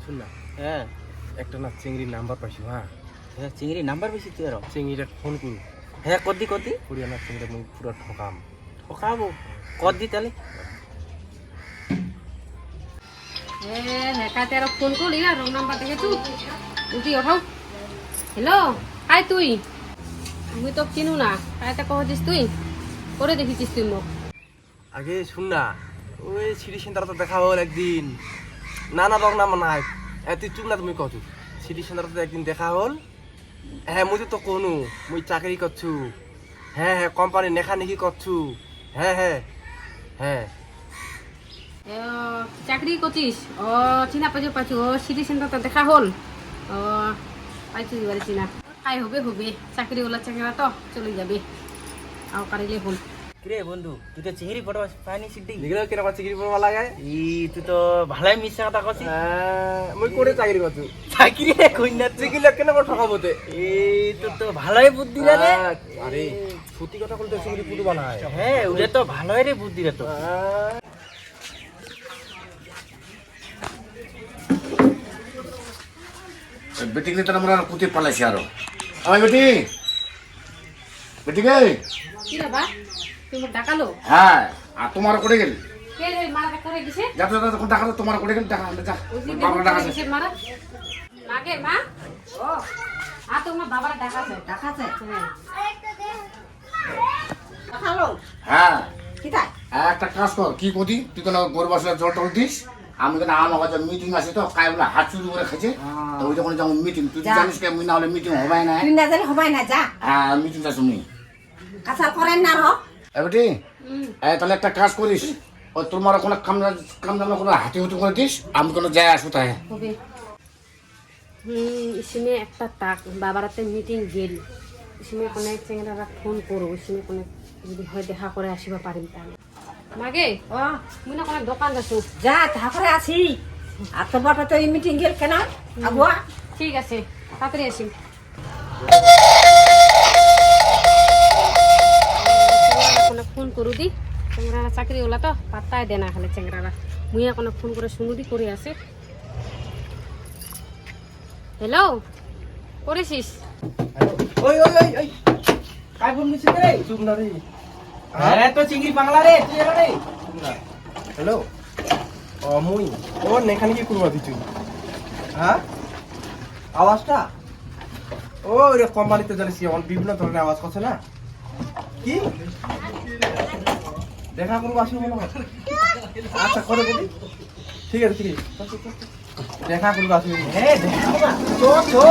শুন না, হ্যাঁ একটা না চিংড়ির নাম্বার পাইছো। হ্যাঁ হ্যাঁ চিংড়ি নাম্বার বেশি তুই আর চিংড়িটা ফোন করু হ্যাঁ কদি কদি করিয়া না চিংড়িটা মুই পুরো ঠকাম। খাবো কদি তাহলে হেকাতে আর ফোন করলি আর রং নাম্বার দেখে তুই উঠি ওঠাও। হ্যালো হাই তুই আমি তো চিনু না কাইতে কহছিস তুই করে দেখিছিস তুই মোক আগে শুন না, ওই সিটি সেন্টার তো দেখা হল একদিন। না না রং নাম নাই, তুই চুপ না, তুমি কত সিটি সেন্টার তো একদিন দেখা হল। হ্যাঁ মুই তো কোনো মুই চাকরি করছু। হ্যাঁ হ্যাঁ কোম্পানি নেখা নেকি করছু। হ্যাঁ হ্যাঁ হ্যাঁ চাকরি করছিস? ও চিনা পাইছো পাইছো ও সিটি সেন্টারটা দেখা হল। ও পাইছো এবারে চিনা খাই হবে হবে চাকরিওয়ালা চাকরিরা তো চলে যাবে আও কারিলে হল। কিরে বন্ধু তুই তো চিংড়ি ফটো পাইনি সিদ্ধি দেখলে কেরকম চিংড়ি পড়বা লাগে। তুই তো ভালোই মিশা কথা কছিস মুই করে চাকরি করছু। চাকরি রে কইনা চিংড়ি কেন ঠকাবোতে। তুই তো ভালোই বুদ্ধি রে আরে সত্যি কথা বলতে চিংড়ি পুরো বানায়। হ্যাঁ ওটা তো ভালোই রে বুদ্ধি রে তো বেটি নিয়ে আমরা কুতি পালাইছি আরো। আমার বেটি বেটি গে কি বাবা তুই মোক ডাকালো? হ্যাঁ আর তোমার করে গেল কে রে মারা করে গেছে? যাতে যাতে ডাকা তোমার করে গেল ডাকা যা ওই যে বাবা ডাকা গেছে মারা মাগে মা ও তোমার বাবার ডাকাছে দেখাছে হ্যাঁ হ্যালো হ্যাঁ কিতা একটা কাজ কর কি করি তুই কেন গরু বাসা জল টল দিস। আমি কেন আমার কাছে মিটিং আছে তো কাই বলে হাত চুরি করে খেছে তো ওই যখন যেমন মিটিং তুই তো যা। জানিস কে মুই না হলে মিটিং হবাই না। তুই না জানি হবাই না যা হ্যাঁ মিটিংটা শুনি কাছার করেন না র বেটি তাহলে একটা কাজ করিস ও তোমার কোনো কাম দাম কোনো হাতি হুতি করে দিস আমি কোনো যাই আসবো তাই। হবে ইসমে একটা তাক বাবারাতে মিটিং গেল ইসমে কোনে চেংরারা ফোন করো ইসমে কোনে যদি হয় দেখা করে আসিবা পারিম তাহলে মাগে ও মুই না কোনে দোকান যাচ্ছ যা তারপরে আছি আর তো বাবা তো এই মিটিং গেল কেন আগুয়া ঠিক আছে তাড়াতাড়ি আসি কোনে ফোন করু দি চেংরারা চাকরি ওলা তো পাত্তাই দে না খালি চেংরারা মুইয়া কোনে ফোন করে শুনু দি করে আছে হ্যালো করেছিস ওই ওই ওই ওই কাই ফোন দিছিস রে চুপ না রে। আরে তো চিংড়ি বাংলা রে তুই রে চুপ না। হ্যালো ও মুই ও নেখানে কি করবা দিছু? হ্যাঁ আওয়াজটা ও রে কোম্পানিতে জানিস অন বিভিন্ন ধরনের আওয়াজ করছে না কি দেখা করবো আসি মনে হয়। আচ্ছা করে বলি ঠিক আছে ঠিক আছে দেখা করবো আসি। হ্যাঁ দেখা চো চো